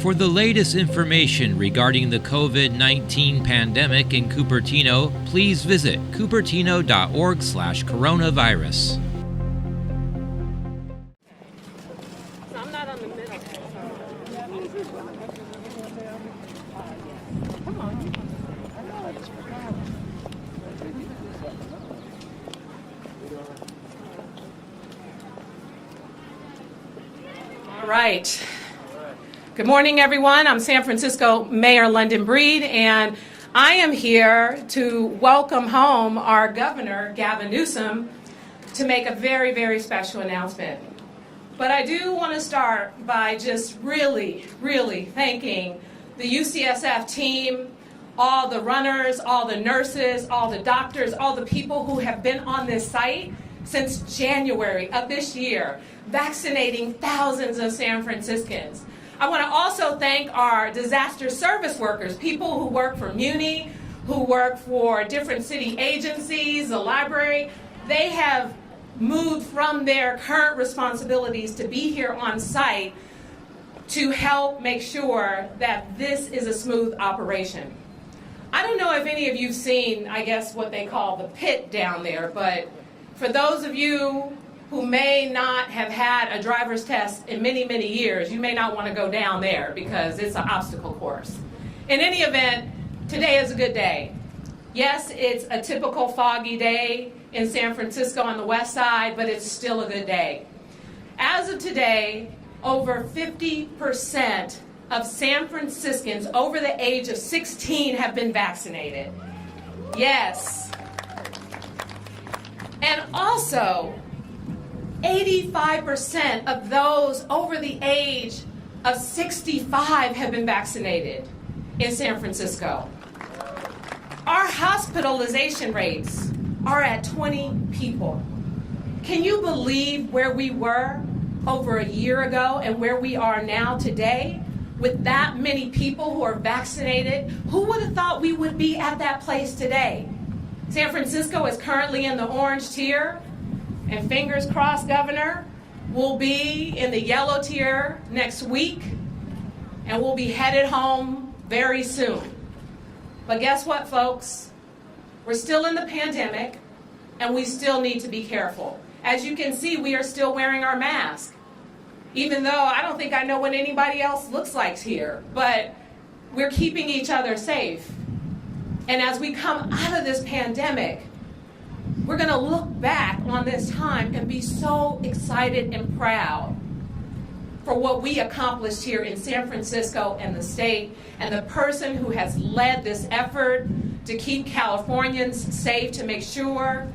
For the latest information regarding the COVID-19 pandemic in Cupertino, please visit cupertino.org/coronavirus. I'm not on the middle. Come on. All right. Good morning, everyone. I'm San Francisco Mayor London Breed, and I am here to welcome home our Governor, Gavin Newsom, to make a very, very special announcement. But I do want to start by just really, really thanking the UCSF team, all the runners, all the nurses, all the doctors, all the people who have been on this site since January of this year, vaccinating thousands of San Franciscans. I want to also thank our disaster service workers, people who work for Muni, who work for different city agencies, the library. They have moved from their current responsibilities to be here on site to help make sure that this is a smooth operation. I don't know if any of you've seen, I guess, what they call the pit down there, but for those of you who may not have had a driver's test in many, many years, you may not want to go down there because it's an obstacle course. In any event, today is a good day. Yes, it's a typical foggy day in San Francisco on the west side, but it's still a good day. As of today, over 50% of San Franciscans over the age of 16 have been vaccinated. Yes. And also, 85% of those over the age of 65 have been vaccinated in San Francisco. Our hospitalization rates are at 20 people. Can you believe where we were over a year ago and where we are now today with that many people who are vaccinated? Who would have thought we would be at that place today? San Francisco is currently in the orange tier. And fingers crossed, Governor, we'll be in the yellow tier next week, and we'll be headed home very soon. But guess what, folks? We're still in the pandemic, and we still need to be careful. As you can see, we are still wearing our mask, even though I don't think I know what anybody else looks like here, but we're keeping each other safe. And as we come out of this pandemic, we're going to look back on this time and be so excited and proud for what we accomplished here in San Francisco and the state, and the person who has led this effort to keep Californians safe, to make sure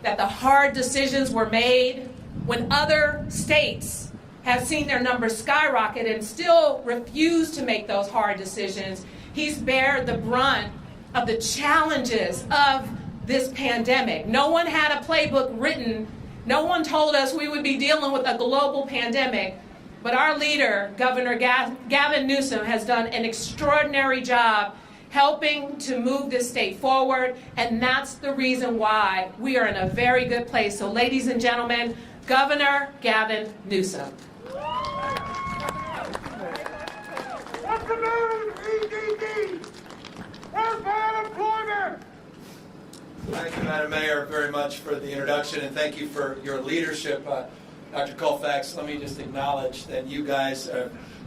that the hard decisions were made when other states have seen their numbers skyrocket and still refuse to make those hard decisions. He's bared the brunt of the challenges of this pandemic. No one had a playbook written. No one told us we would be dealing with a global pandemic. But our leader, Governor Gavin Newsom, has done an extraordinary job helping to move this state forward, and that's the reason why we are in a very good place. So, ladies and gentlemen, Governor Gavin Newsom. What's the matter with EDD? Where's my unemployment? Thank you, Madam Mayor, very much for the introduction, and thank you for your leadership. Dr. Colfax, let me just acknowledge that you guys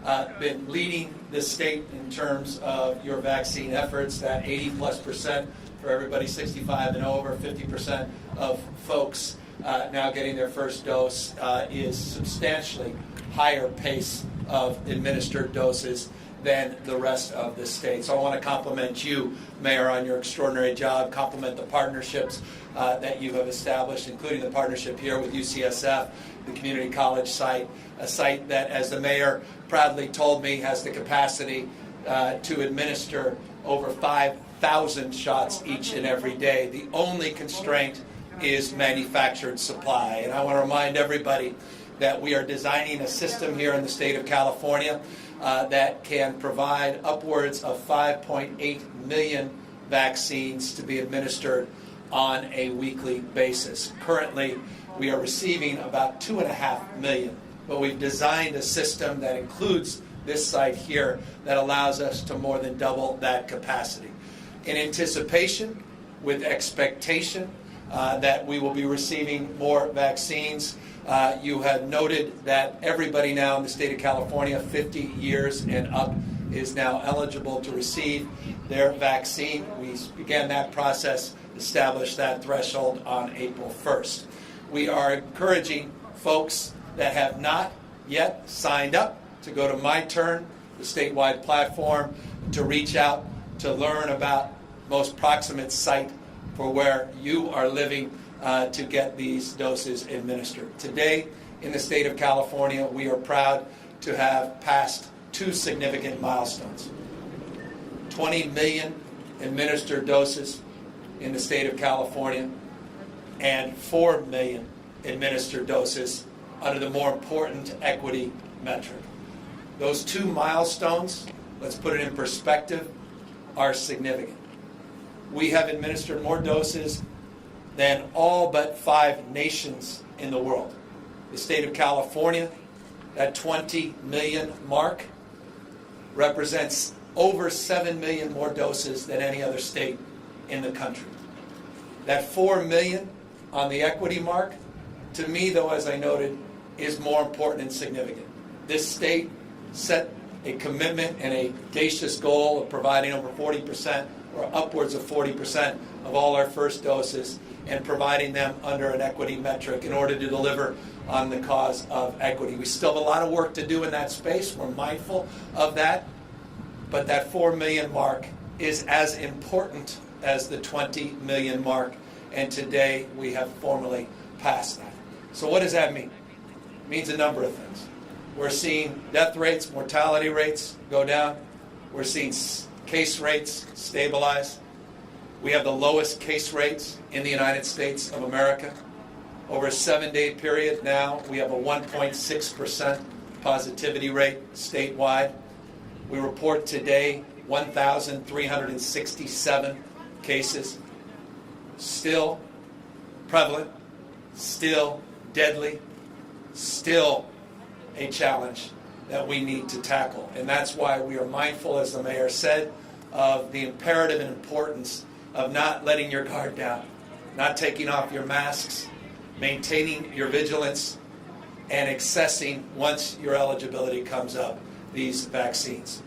have been leading this state in terms of your vaccine efforts, that 80+% for everybody 65 and over, 50% of folks now getting their first dose is substantially higher pace of administered doses than the rest of the state. So I want to compliment you, Mayor, on your extraordinary job, compliment the partnerships that you have established, including the partnership here with UCSF, the community college site, a site that, as the mayor proudly told me, has the capacity to administer over 5,000 shots each and every day. The only constraint is manufactured supply. And I want to remind everybody that we are designing a system here in the state of California that can provide upwards of 5.8 million vaccines to be administered on a weekly basis. Currently, we are receiving about 2.5 million, but we've designed a system that includes this site here that allows us to more than double that capacity. In anticipation, with expectation that we will be receiving more vaccines, you had noted that everybody now in the state of California, 50 years and up, is now eligible to receive their vaccine. We began that process, established that threshold on April 1st. We are encouraging folks that have not yet signed up to go to My Turn, the statewide platform, to reach out to learn about most proximate site for where you are living to get these doses administered. Today, in the state of California, we are proud to have passed two significant milestones. 20 million administered doses in the state of California and 4 million administered doses under the more important equity metric. Those two milestones, let's put it in perspective, are significant. We have administered more doses than all but 5 nations in the world. The state of California, that 20 million mark, represents over 7 million more doses than any other state in the country. That 4 million on the equity mark, to me, though, as I noted, is more important and significant. This state set a commitment and a audacious goal of providing over 40% or upwards of 40% of all our first doses and providing them under an equity metric in order to deliver on the cause of equity. We still have a lot of work to do in that space. We're mindful of that. But that 4 million mark is as important as the 20 million mark. And today we have formally passed that. So what does that mean? It means a number of things. We're seeing death rates, mortality rates go down. We're seeing case rates stabilize. We have the lowest case rates in the United States of America. Over a 7-day period now, we have a 1.6% positivity rate statewide. We report today 1,367 cases. Still prevalent, still deadly, still a challenge that we need to tackle. And that's why we are mindful, as the mayor said, of the imperative and importance of not letting your guard down, not taking off your masks, maintaining your vigilance, and accessing, once your eligibility comes up, these vaccines.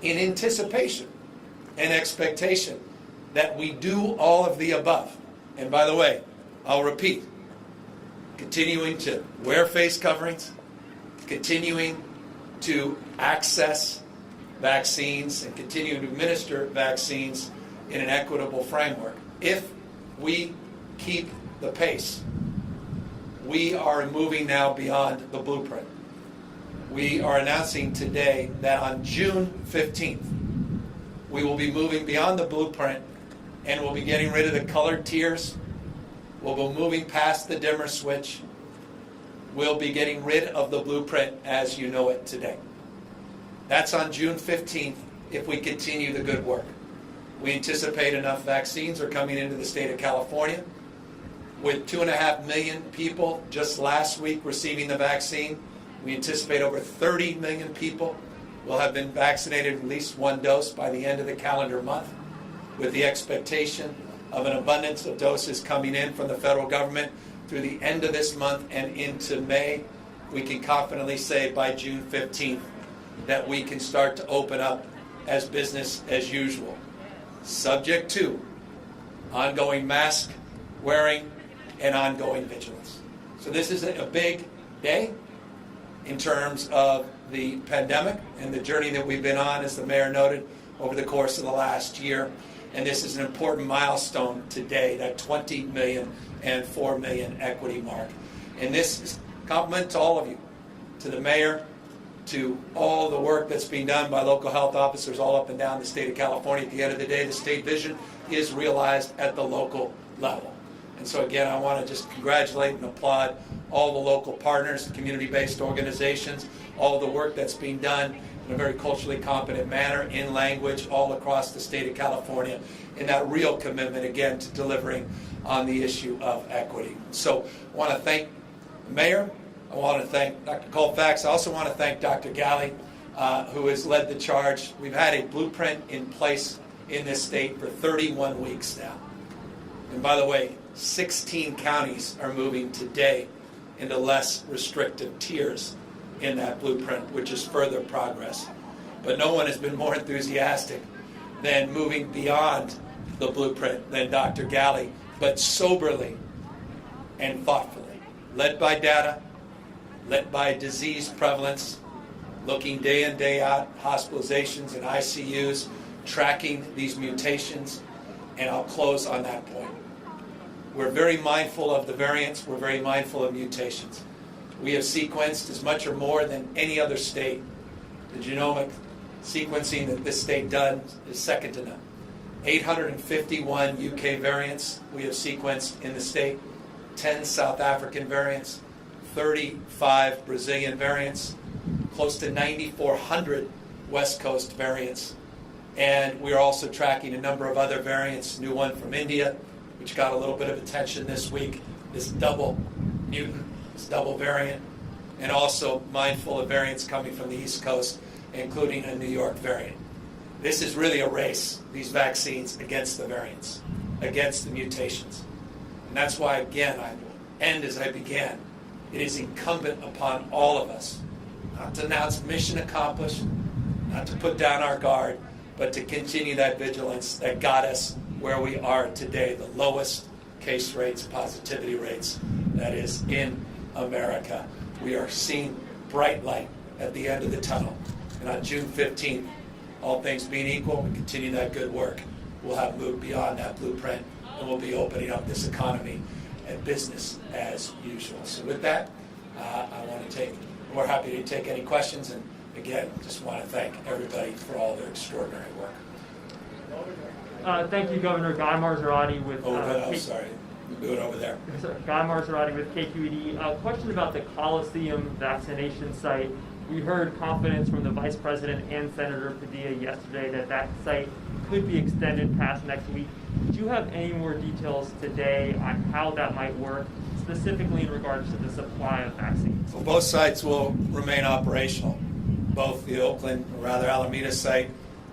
In anticipation and expectation that we do all of the above. And by the way, I'll repeat, continuing to wear face coverings, continuing to access vaccines, and continuing to administer vaccines in an equitable framework. If we keep the pace, we are moving now beyond the blueprint. We are announcing today that on June 15th, we will be moving beyond the blueprint and we'll be getting rid of the colored tiers. We'll be moving past the dimmer switch. We'll be getting rid of the blueprint as you know it today. That's on June 15th if we continue the good work. We anticipate enough vaccines are coming into the state of California. With 2.5 million people just last week receiving the vaccine, we anticipate over 30 million people will have been vaccinated at least one dose by the end of the calendar month, with the expectation of an abundance of doses coming in from the federal government through the end of this month and into May. We can confidently say by June 15th that we can start to open up as business as usual, subject to ongoing mask wearing and ongoing vigilance. So this is a big day in terms of the pandemic and the journey that we've been on, as the mayor noted, over the course of the last year. And this is an important milestone today, that 20 million and 4 million equity mark. And this is a compliment to all of you, to the mayor, to all the work that's being done by local health officers all up and down the state of California. At the end of the day, the state vision is realized at the local level. And so again, I want to just congratulate and applaud all the local partners, community-based organizations, all the work that's being done in a very culturally competent manner, in language, all across the state of California, and that real commitment, again, to delivering on the issue of equity. So I want to thank the mayor. I I want to thank Dr. Colfax. I also want to thank Dr. Galley, who has led the charge. We've had a blueprint in place in this state for 31 weeks now. And by the way, 16 counties are moving today into less restrictive tiers in that blueprint, which is further progress. But no one has been more enthusiastic than moving beyond the blueprint than Dr. Galley, but soberly and thoughtfully, led by data, led by disease prevalence, looking day in, day out, hospitalizations and ICUs, tracking these mutations, and I'll close on that point. We're very mindful of the variants. We're very mindful of mutations. We have sequenced as much or more than any other state. The genomic sequencing that this state does is second to none. 851 UK variants we have sequenced in the state, 10 South African variants, 35 Brazilian variants, close to 9,400 West Coast variants. And we're also tracking a number of other variants, new one from India, which got a little bit of attention this week, this double mutant, this double variant, and also mindful of variants coming from the East Coast, including a New York variant. This is really a race, these vaccines, against the variants, against the mutations. And that's why, again, I end as I began. It is incumbent upon all of us not to announce mission accomplished, not to put down our guard, but to continue that vigilance that got us where we are today, the lowest case rates, positivity rates, that is in America. We are seeing bright light at the end of the tunnel. And on June 15th, all things being equal, we continue that good work. We'll have moved beyond that blueprint, and we'll be opening up this economy and business as usual. So with that, we're happy to take any questions, and again, just want to thank everybody for all their extraordinary work. Thank you, Governor. Guy Marzorati with... Sorry. Do it over there. Guy Marzorati with KQED. Question about the Coliseum vaccination site. We heard confidence from the Vice President and Senator Padilla yesterday that that site could be extended past next week. Do you have any more details today on how that might work, specifically in regards to the supply of vaccines? Well, both sites will remain operational. Both the Alameda site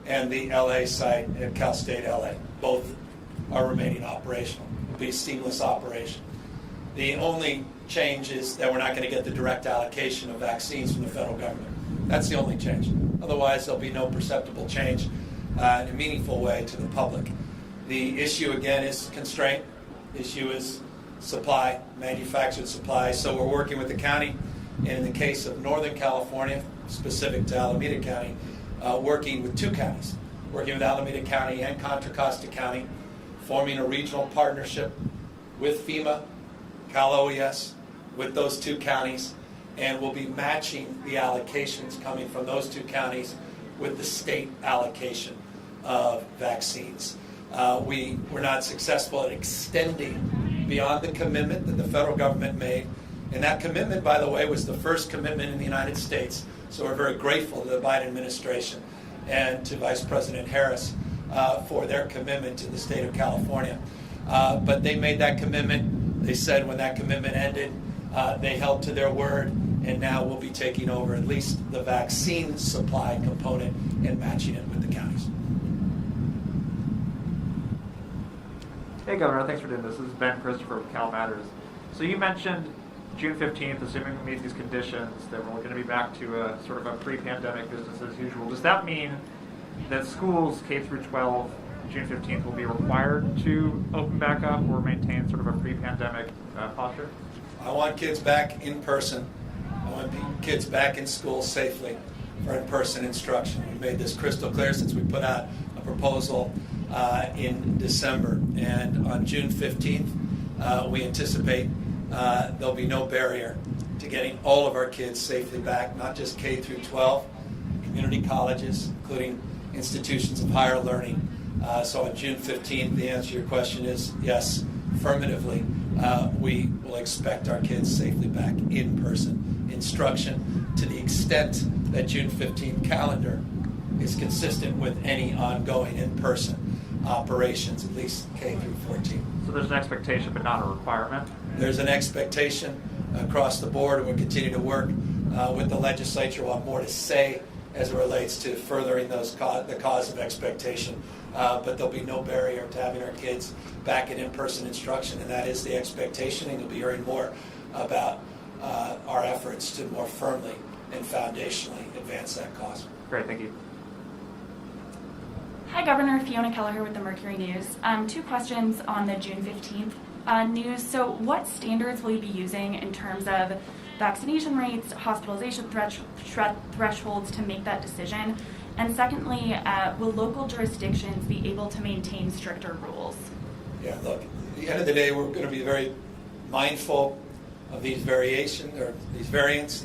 and the LA site at Cal State LA. Both are remaining operational. It'll be a seamless operation. The only change is that we're not going to get the direct allocation of vaccines from the federal government. That's the only change. Otherwise, there'll be no perceptible change in a meaningful way to the public. The issue, again, is constraint. The issue is supply, manufactured supply. So we're working with the county, and in the case of Northern California, specific to Alameda County, working with two counties, working with Alameda County and Contra Costa County, forming a regional partnership with FEMA, Cal OES, with those two counties, and we'll be matching the allocations coming from those two counties with the state allocation of vaccines. We were not successful at extending beyond the commitment that the federal government made, and that commitment, by the way, was the first commitment in the United States. So we're very grateful to the Biden administration and to Vice President Harris for their commitment to the state of California. But they made that commitment. They said when that commitment ended, they held to their word, and now we'll be taking over at least the vaccine supply component and matching it with the counties. Hey, Governor, thanks for doing this. This is Ben Christopher with Cal Matters. So you mentioned June 15th, assuming we meet these conditions, that we're going to be back to a sort of a pre-pandemic business as usual. Does that mean that schools K through 12, June 15th, will be required to open back up or maintain sort of a pre-pandemic posture? I want kids back in person. I want kids back in school safely for in-person instruction. We've made this crystal clear since we put out a proposal in December. And on June 15th, we anticipate there'll be no barrier to getting all of our kids safely back, not just K through 12, community colleges, including institutions of higher learning. So on June 15th, the answer to your question is yes, affirmatively. We will expect our kids safely back in person instruction to the extent that June 15th calendar is consistent with any ongoing in-person operations, at least K through 14. So there's an expectation but not a requirement? There's an expectation across the board, and we'll continue to work with the legislature. We'll have more to say as it relates to furthering the cause of expectation. But there'll be no barrier to having our kids back in in-person instruction, and that is the expectation, and you'll be hearing more about our efforts to more firmly and foundationally advance that cause. Great, thank you. Hi, Governor. Fiona Kelleher with the Mercury News. 2 questions on the June 15th news. So what standards will you be using in terms of vaccination rates, hospitalization thresholds to make that decision? And secondly, will local jurisdictions be able to maintain stricter rules? Yeah, look, at the end of the day, we're going to be very mindful of these variants and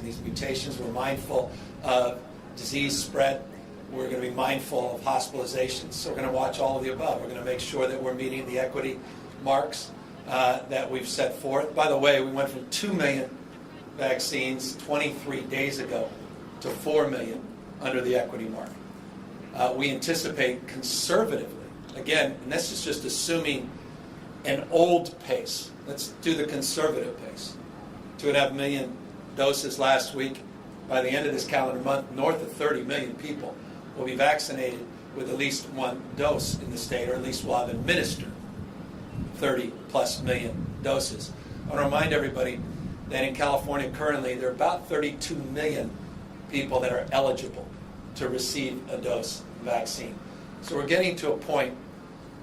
these mutations. We're mindful of disease spread. We're going to be mindful of hospitalizations. So we're going to watch all of the above. We're going to make sure that we're meeting the equity marks that we've set forth. By the way, we went from 2 million vaccines 23 days ago to 4 million under the equity mark. We anticipate conservatively, again, and this is just assuming an old pace. Let's do the conservative pace. 2.5 million doses last week. By the end of this calendar month, north of 30 million people will be vaccinated with at least 1 dose in the state, or at least will have administered 30 plus million doses. I want to remind everybody that in California currently there are about 32 million people that are eligible to receive a dose of vaccine. So we're getting to a point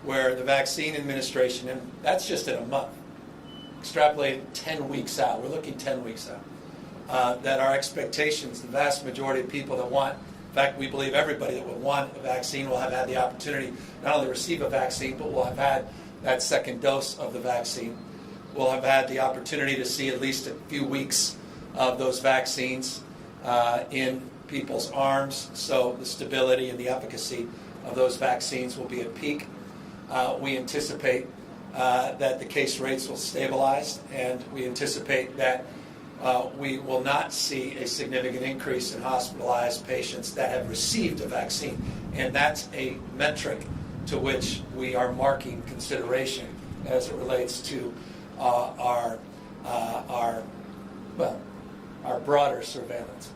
where the vaccine administration, and that's just in a month, extrapolated 10 weeks out, we're looking 10 weeks out, that our expectations, the vast majority of people that want, in fact, we believe everybody that would want a vaccine will have had the opportunity not only to receive a vaccine, but will have had that second dose of the vaccine. We'll have had the opportunity to see at least a few weeks of those vaccines in people's arms, so the stability and the efficacy of those vaccines will be at peak. We anticipate that the case rates will stabilize, and we anticipate that we will not see a significant increase in hospitalized patients that have received a vaccine, and that's a metric to which we are marking consideration as it relates to our broader surveillance.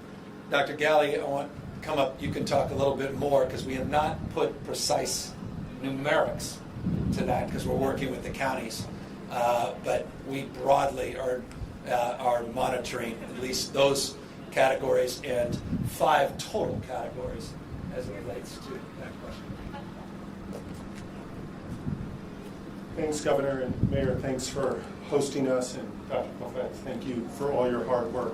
Dr. Galley, I want to come up. You can talk a little bit more because we have not put precise numerics to that because we're working with the counties, but we broadly are monitoring at least those categories and 5 total categories as it relates to that question. Thanks, Governor and Mayor. Thanks for hosting us, and Dr. Colfax, thank you for all your hard work.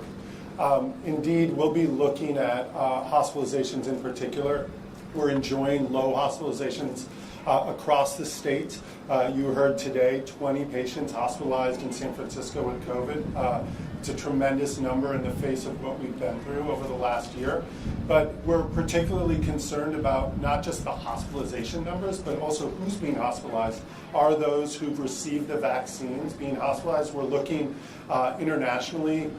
Indeed, we'll be looking at hospitalizations in particular. We're enjoying low hospitalizations across the state. You heard today 20 patients hospitalized in San Francisco with COVID. It's a tremendous number in the face of what we've been through over the last year. But we're particularly concerned about not just the hospitalization numbers, but also who's being hospitalized. Are those who've received the vaccines being hospitalized? We're looking internationally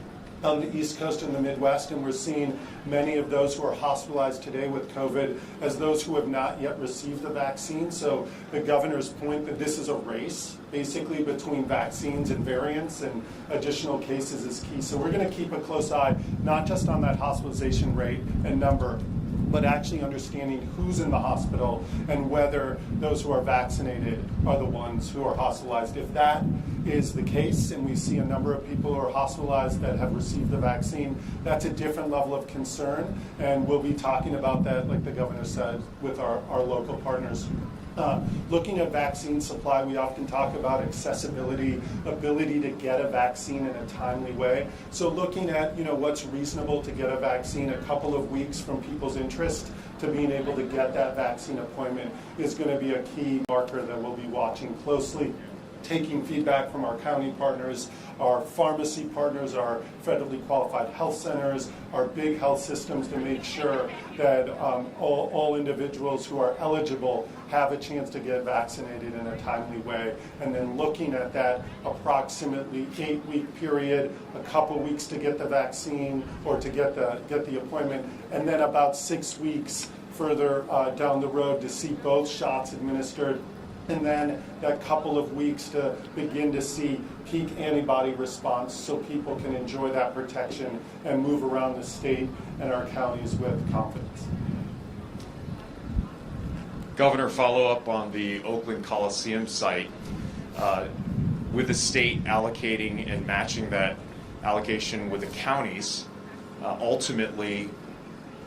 on the East Coast and the Midwest, and we're seeing many of those who are hospitalized today with COVID as those who have not yet received the vaccine. So the governor's point that this is a race, basically, between vaccines and variants, and additional cases is key. So we're going to keep a close eye, not just on that hospitalization rate and number, but actually understanding who's in the hospital and whether those who are vaccinated are the ones who are hospitalized. If that is the case, and we see a number of people who are hospitalized that have received the vaccine, that's a different level of concern, and we'll be talking about that, like the governor said, with our local partners. Looking at vaccine supply, we often talk about accessibility, ability to get a vaccine in a timely way. So looking at what's reasonable to get a vaccine, a couple of weeks from people's interest to being able to get that vaccine appointment is going to be a key marker that we'll be watching closely. Taking feedback from our county partners, our pharmacy partners, our federally qualified health centers, our big health systems to make sure that all individuals who are eligible have a chance to get vaccinated in a timely way. And then looking at that approximately 8-week period, a couple weeks to get the vaccine or to get the appointment, and then about 6 weeks further down the road to see both shots administered and then that couple of weeks to begin to see peak antibody response so people can enjoy that protection and move around the state and our counties with confidence. Governor, follow up on the Oakland Coliseum site. With the state allocating and matching that allocation with the counties, ultimately,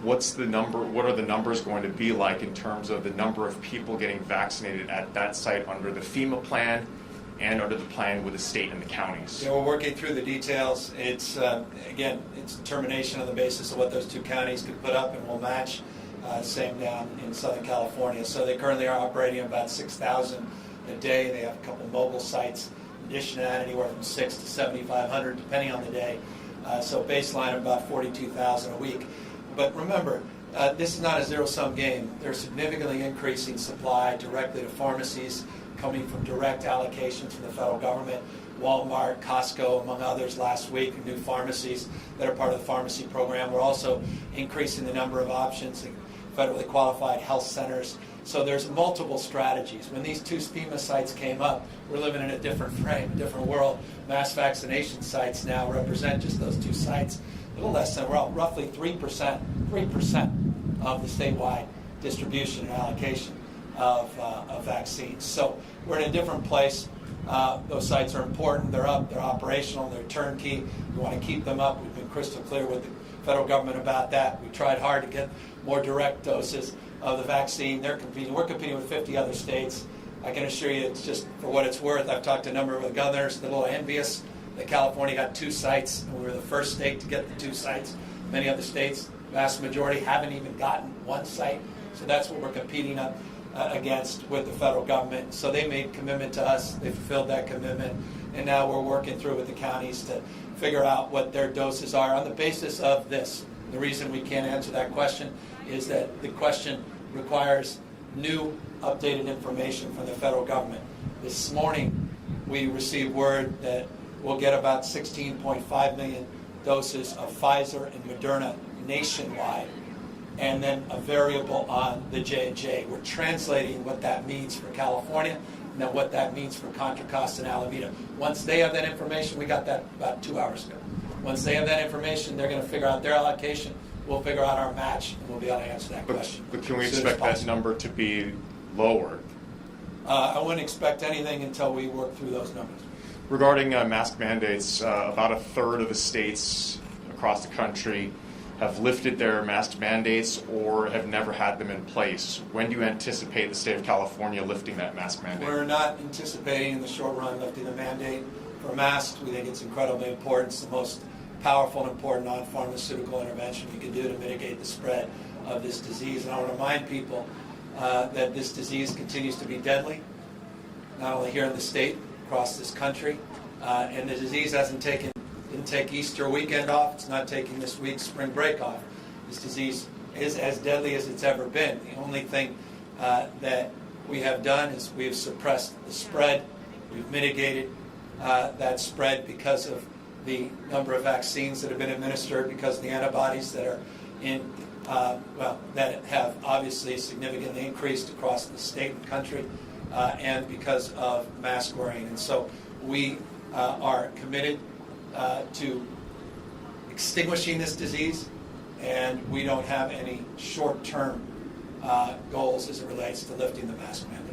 what are the numbers going to be like in terms of the number of people getting vaccinated at that site under the FEMA plan and under the plan with the state and the counties? We're working through the details. It's, again, it's determination on the basis of what those two counties could put up, and we'll match. Same down in Southern California. So they currently are operating about 6,000 a day. They have a couple mobile sites. In addition to that, anywhere from 6,000 to 7,500, depending on the day. So baseline of about 42,000 a week. But remember, this is not a zero-sum game. They're significantly increasing supply directly to pharmacies, coming from direct allocations from the federal government. Walmart, Costco, among others, last week, new pharmacies that are part of the pharmacy program. We're also increasing the number of options in federally qualified health centers. So there's multiple strategies. When these two FEMA sites came up, we're living in a different frame, a different world. Mass vaccination sites now represent just those two sites. A little less than, well, roughly 3% of the statewide distribution and allocation of vaccines. So we're in a different place. Those sites are important. They're up. They're operational. They're turnkey. We want to keep them up. We've been crystal clear with the federal government about that. We tried hard to get more direct doses of the vaccine. They're competing. We're competing with 50 other states. I can assure you, it's just for what it's worth. I've talked to a number of the governors. They're a little envious that California got 2 sites, and we were the first state to get the 2 sites. Many other states, vast majority, haven't even gotten 1 site. So that's what we're competing against with the federal government. So they made commitment to us. They fulfilled that commitment. And now we're working through with the counties to figure out what their doses are on the basis of this. The reason we can't answer that question is that the question requires new, updated information from the federal government. This morning, we received word that we'll get about 16.5 million doses of Pfizer and Moderna nationwide, and then a variable on the J&J. We're translating what that means for California, and then what that means for Contra Costa and Alameda. Once they have that information, we got that about 2 hours ago. Once they have that information, they're going to figure out their allocation. We'll figure out our match, and we'll be able to answer that question. But can we expect that number to be lower? I wouldn't expect anything until we work through those numbers. Regarding mask mandates, about a third of the states across the country have lifted their mask mandates or have never had them in place. When do you anticipate the state of California lifting that mask mandate? We're not anticipating in the short run lifting the mandate for masks. We think it's incredibly important. It's the most powerful and important non-pharmaceutical intervention we can do to mitigate the spread of this disease. And I want to remind people that this disease continues to be deadly, not only here in the state, across this country. And the disease didn't take Easter weekend off. It's not taking this week's spring break off. This disease is as deadly as it's ever been. The only thing that we have done is we have suppressed the spread. We've mitigated that spread because of the number of vaccines that have been administered, because of the antibodies that are that have obviously significantly increased across the state and country, and because of mask wearing. And so we are committed to extinguishing this disease, and we don't have any short-term goals as it relates to lifting the mask mandate.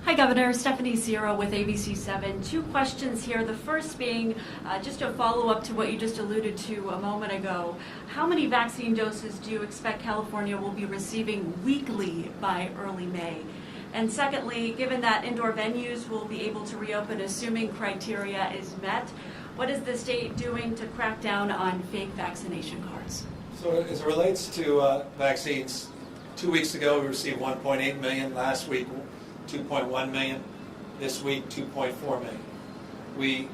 Hi, Governor. Stephanie Zero with ABC7. 2 questions here. The first being just a follow-up to what you just alluded to a moment ago. How many vaccine doses do you expect California will be receiving weekly by early May? And secondly, given that indoor venues will be able to reopen assuming criteria is met, what is the state doing to crack down on fake vaccination cards? So as it relates to vaccines, 2 weeks ago we received 1.8 million. Last week, 2.1 million. This week, 2.4 million.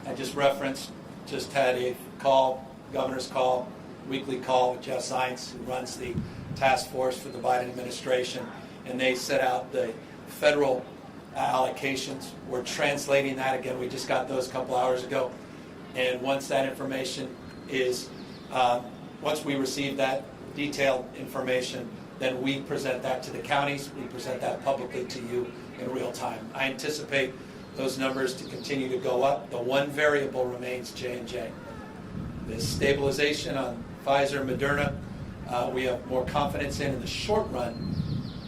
I just referenced, just had a call, governor's call, weekly call with Jeff Zients, who runs the task force for the Biden administration, and they set out the federal allocations. We're translating that again. We just got those a couple hours ago. And once that information is, once we receive that detailed information, then we present that to the counties, we present that publicly to you in real time. I anticipate those numbers to continue to go up. The one variable remains J&J. The stabilization on Pfizer and Moderna, we have more confidence in the short run.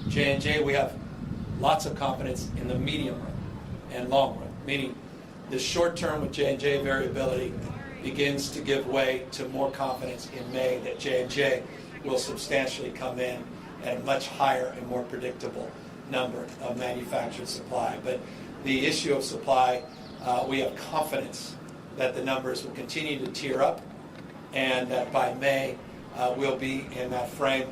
J&J, we have lots of confidence in the medium run and long run, meaning the short term with J&J variability begins to give way to more confidence in May that J&J will substantially come in at a much higher and more predictable number of manufactured supply. But the issue of supply, we have confidence that the numbers will continue to tier up and that by May we'll be in that frame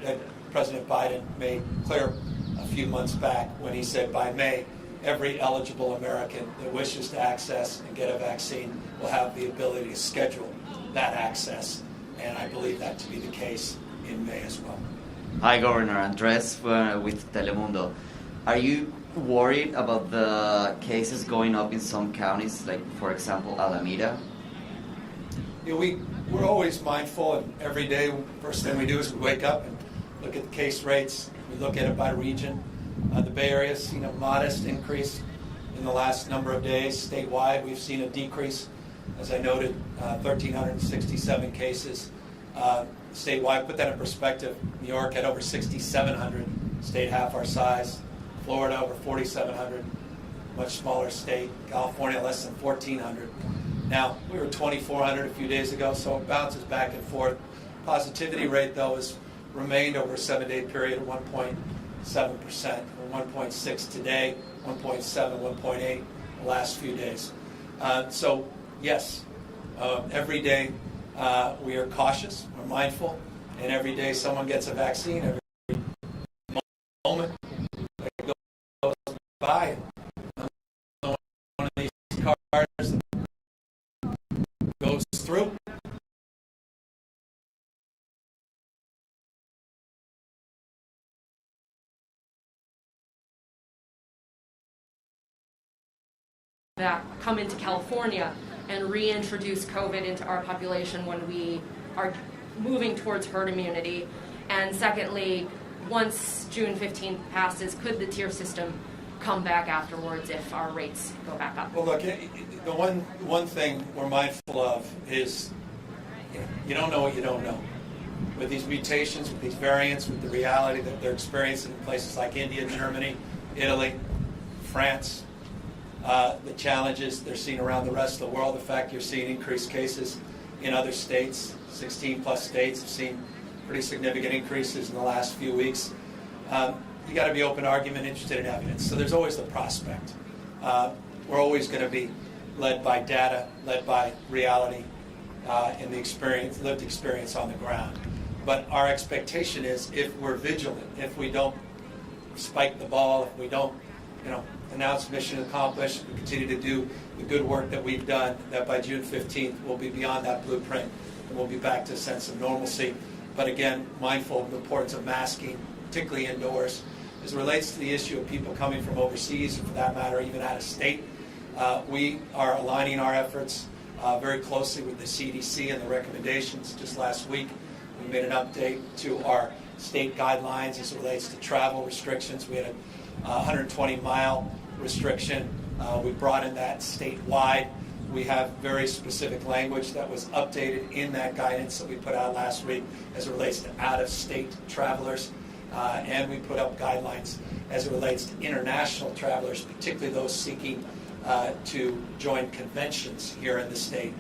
that President Biden made clear a few months back when he said by May every eligible American that wishes to access and get a vaccine will have the ability to schedule that access, and I believe that to be the case in May as well. Hi, Governor. Andres with Telemundo. Are you worried about the cases going up in some counties, like, for example, Alameda? You know, we're always mindful, and every day, first thing we do is we wake up and look at the case rates. We look at it by region. The Bay Area has seen a modest increase in the last number of days. Statewide, we've seen a decrease. As I noted, 1,367 cases. Statewide, put that in perspective, New York had over 6,700, state half our size. Florida over 4,700, much smaller state. California less than 1,400. Now, we were 2,400 a few days ago, so it bounces back and forth. Positivity rate, though, has remained over a 7-day period at 1.7%, or 1.6 today, 1.7, 1.8 the last few days. So, yes, every day we are cautious, we're mindful, and every day someone gets a vaccine, every moment that goes by, one of these cars goes through. That come into California and reintroduce COVID into our population when we are moving towards herd immunity. And secondly, once June 15th passes, could the tier system come back afterwards if our rates go back up? Well, look, the one thing we're mindful of is you don't know what you don't know. With these mutations, with these variants, with the reality that they're experiencing in places like India, Germany, Italy, France, the challenges they're seeing around the rest of the world, the fact you're seeing increased cases in other states, 16 plus states have seen pretty significant increases in the last few weeks. You got to be open argument, interested in evidence. So there's always the prospect. We're always going to be led by data, led by reality, and the experience, lived experience on the ground. But our expectation is, if we're vigilant, if we don't spike the ball, if we don't, announce mission accomplished, we continue to do the good work that we've done, that by June 15th we'll be beyond that blueprint and we'll be back to a sense of normalcy. But again, mindful of the importance of masking, particularly indoors. As it relates to the issue of people coming from overseas, or for that matter, even out of state, we are aligning our efforts very closely with the CDC and the recommendations. Just last week, we made an update to our state guidelines as it relates to travel restrictions. We had a 120-mile restriction. We brought in that statewide. We have very specific language that was updated in that guidance that we put out last week as it relates to out-of-state travelers. And we put up guidelines as it relates to international travelers, particularly those seeking to join conventions here in the state,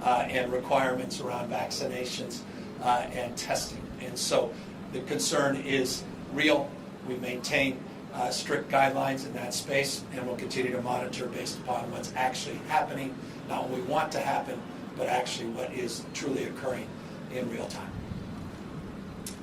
and requirements around vaccinations and testing. And so the concern is real. We maintain strict guidelines in that space, and we'll continue to monitor based upon what's actually happening, not what we want to happen, but actually what is truly occurring in real time.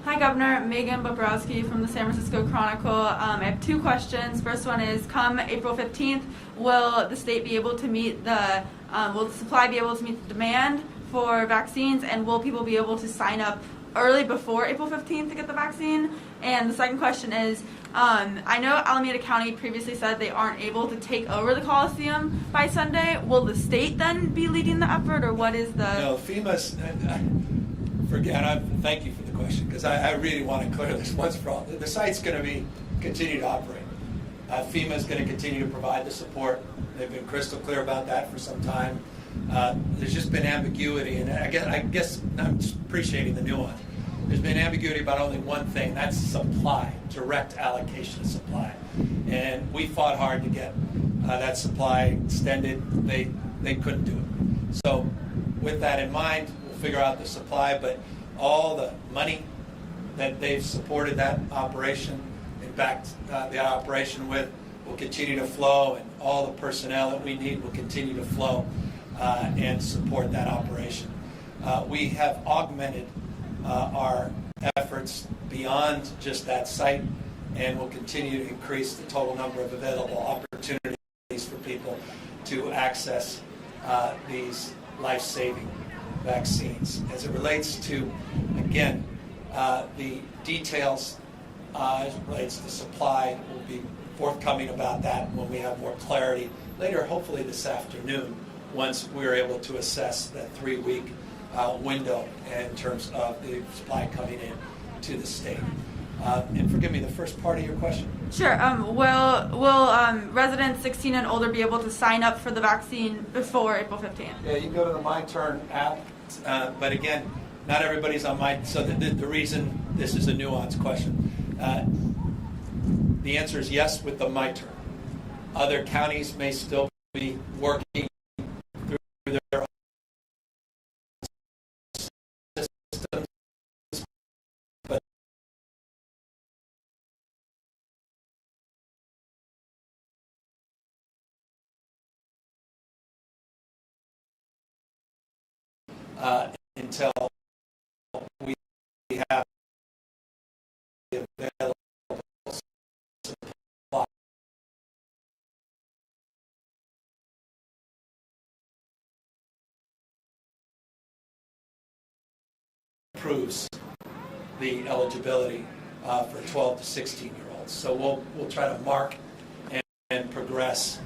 Hi, Governor. Megan Bobrowski from the San Francisco Chronicle. I have two questions. First one is, come April 15th, will the state be able to meet will the supply be able to meet the demand for vaccines, and will people be able to sign up early before April 15th to get the vaccine? And the second question is, I know Alameda County previously said they aren't able to take over the Coliseum by Sunday. Will the state then be leading the effort, or what is the... No, FEMA's... Thank you for the question, because I really want to clear this once for all. The site's going to continue to operate. FEMA is going to continue to provide the support. They've been crystal clear about that for some time. There's just been ambiguity, and I guess I'm just appreciating the nuance. There's been ambiguity about only one thing, that's supply, direct allocation of supply. And we fought hard to get that supply extended. They couldn't do it. So with that in mind, we'll figure out the supply, but all the money that they've supported that operation, in fact, the operation with, will continue to flow, and all the personnel that we need will continue to flow and support that operation. We have augmented our efforts beyond just that site, and will continue to increase the total number of available opportunities for people to access these life-saving vaccines. As it relates to, again, the details as it relates to supply, will be forthcoming about that when we have more clarity later, hopefully this afternoon, once we're able to assess that 3-week window in terms of the supply coming in to the state. And forgive me, the first part of your question? Sure. Will residents 16 and older be able to sign up for the vaccine before April 15th? Yeah, you can go to the My Turn app, but again, not everybody's on My. So the reason this is a nuanced question, the answer is yes with the My Turn. Other counties may still be working through their systems, but until we have the available supply. Improves the eligibility for 12 to 16-year-olds. So we'll try to mark and progress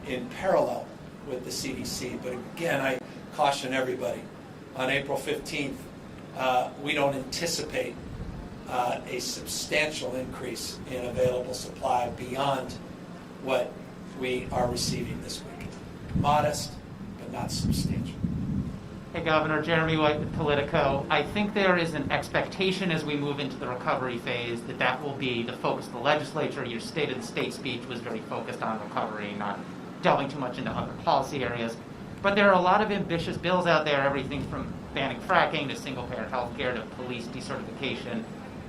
in parallel with the CDC. But again, I caution everybody, on April 15th, we don't anticipate a substantial increase in available supply beyond what we are receiving this week. Modest, but not substantial. Hey, Governor, Jeremy White with Politico. I think there is an expectation as we move into the recovery phase that will be the focus of the legislature. Your State of the State speech was very focused on recovery, not delving too much into other policy areas. But there are a lot of ambitious bills out there, everything from banning fracking to single-payer health care to police decertification.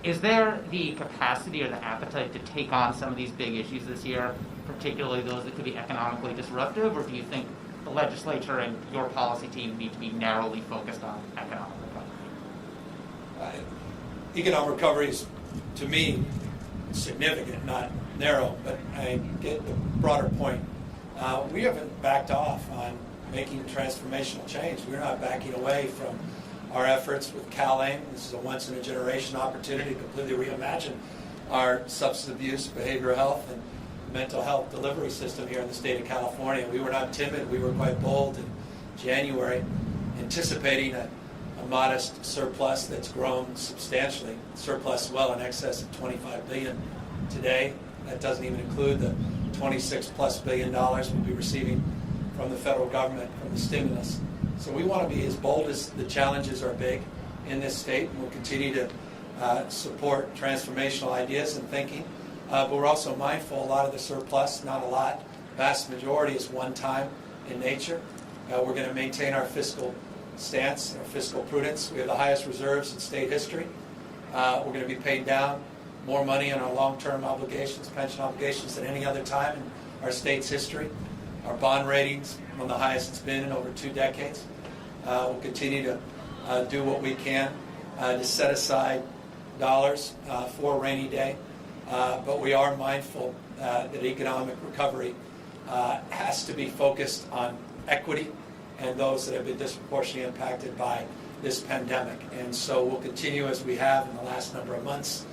Is there the capacity or the appetite to take on some of these big issues this year, particularly those that could be economically disruptive, or do you think the legislature and your policy team need to be narrowly focused on economic recovery? Economic recovery is, to me, significant, not narrow, but I get the broader point. We haven't backed off on making transformational change. We're not backing away from our efforts with CalAIM. This is a once-in-a-generation opportunity to completely reimagine our substance abuse, behavioral health, and mental health delivery system here in the state of California. We were not timid. We were quite bold in January, anticipating a modest surplus that's grown substantially. Surplus well in excess of $25 billion today. That doesn't even include the $26+ billion we'll be receiving from the federal government from the stimulus. So we want to be as bold as the challenges are big in this state, and we'll continue to support transformational ideas and thinking. But we're also mindful a lot of the surplus, not a lot, vast majority is one-time in nature. We're going to maintain our fiscal stance, our fiscal prudence. We have the highest reserves in state history. We're going to be paying down more money on our long-term obligations, pension obligations, than any other time in our state's history. Our bond ratings, one of the highest it's been in over 2 decades. We'll continue to do what we can to set aside dollars for a rainy day. But we are mindful that economic recovery has to be focused on equity and those that have been disproportionately impacted by this pandemic. And so we'll continue, as we have in the last number of months,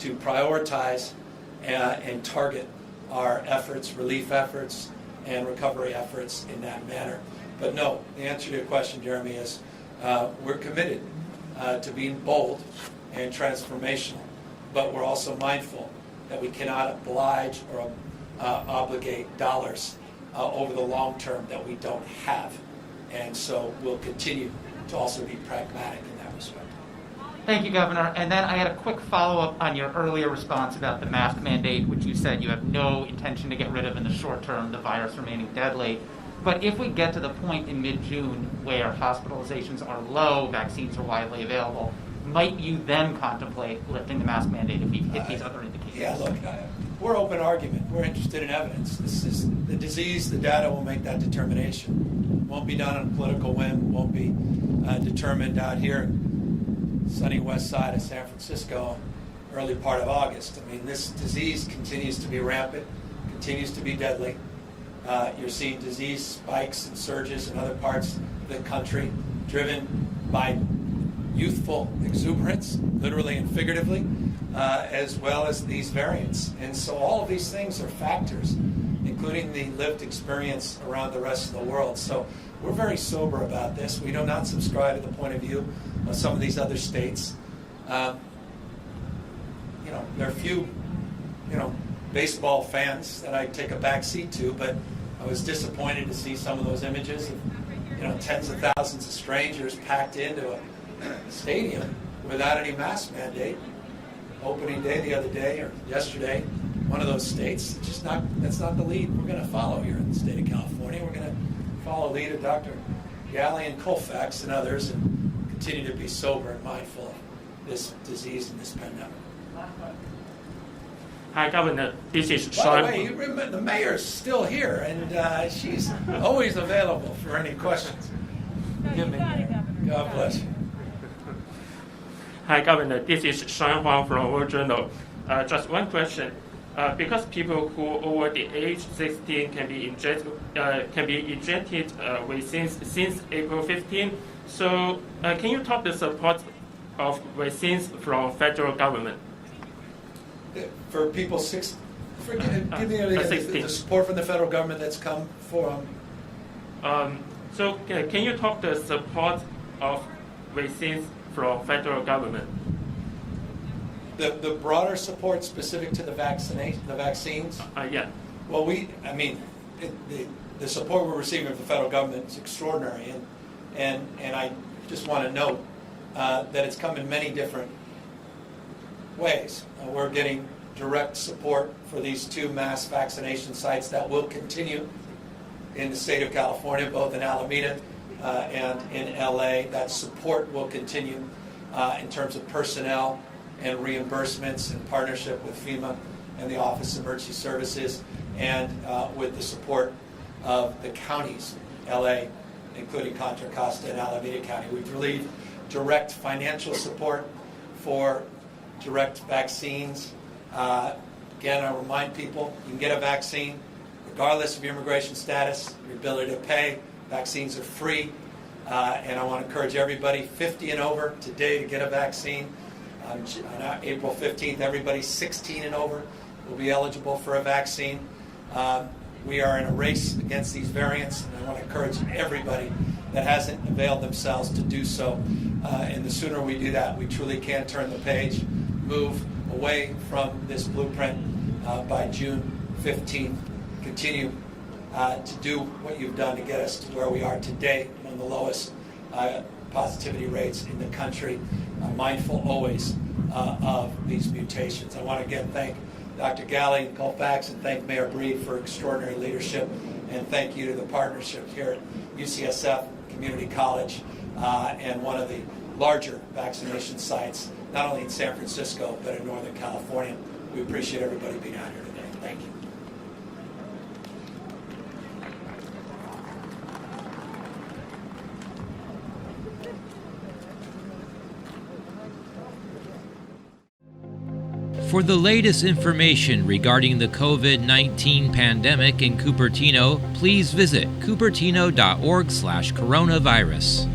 to prioritize and target our efforts, relief efforts, and recovery efforts in that manner. But no, the answer to your question, Jeremy, is we're committed to being bold and transformational. But we're also mindful that we cannot oblige or obligate dollars over the long term that we don't have. And so we'll continue to also be pragmatic in that respect. Thank you, Governor. And then I had a quick follow-up on your earlier response about the mask mandate, which you said you have no intention to get rid of in the short term, the virus remaining deadly. But if we get to the point in mid-June where hospitalizations are low, vaccines are widely available, might you then contemplate lifting the mask mandate if we hit these other indicators? Yeah, look, we're open argument. We're interested in evidence. This is the disease, the data will make that determination. Won't be done on a political whim, won't be determined out here in sunny west side of San Francisco early part of August. I mean, this disease continues to be rampant, continues to be deadly. You're seeing disease spikes and surges in other parts of the country driven by youthful exuberance, literally and figuratively, as well as these variants. And so all of these things are factors, including the lived experience around the rest of the world. So we're very sober about this. We do not subscribe to the point of view of some of these other states. There are a few, baseball fans that I take a back seat to, but I was disappointed to see some of those images of, tens of thousands of strangers packed into a stadium without any mask mandate. Opening day the other day or yesterday, one of those states. That's not the lead we're going to follow here in the state of California. We're going to follow the lead of Dr. Galley and Colfax and others and continue to be sober and mindful of this disease and this pandemic. Hi, Governor. This is By Sean. the way, you remember the mayor's still here, and she's always available for any questions. God bless you. Hi, Governor. This is Sean Huang from World Journal. Just one question. Because people who over the age 16 can be injected since April 15. So, can you talk the support of vaccines from federal government? For people give me the support from the federal government that's come from. So, can you talk the support of vaccines from federal government? The broader support specific to the vaccines? Yeah. Well, the support we're receiving from the federal government is extraordinary, and I just want to note that it's come in many different ways. We're getting direct support for these 2 mass vaccination sites that will continue in the state of California, both in Alameda and in LA. That support will continue in terms of personnel and reimbursements in partnership with FEMA and the Office of Emergency Services, and with the support of the counties, LA, including Contra Costa and Alameda County. We've relieved direct financial support for direct vaccines. Again, I remind people, you can get a vaccine regardless of your immigration status, your ability to pay. Vaccines are free, and I want to encourage everybody 50 and over today to get a vaccine. On April 15th, everybody 16 and over will be eligible for a vaccine. We are in a race against these variants, and I want to encourage everybody that hasn't availed themselves to do so. And the sooner we do that, we truly can turn the page, move away from this blueprint by June 15th, continue to do what you've done to get us to where we are today, one of the lowest positivity rates in the country, mindful always of these mutations. I want to again thank Dr. Galley and Colfax and thank Mayor Breed for extraordinary leadership, and thank you to the partnership here at UCSF Community College and one of the larger vaccination sites, not only in San Francisco, but in Northern California. We appreciate everybody being out here today. Thank you. For the latest information regarding the COVID-19 pandemic in Cupertino, please visit cupertino.org/coronavirus.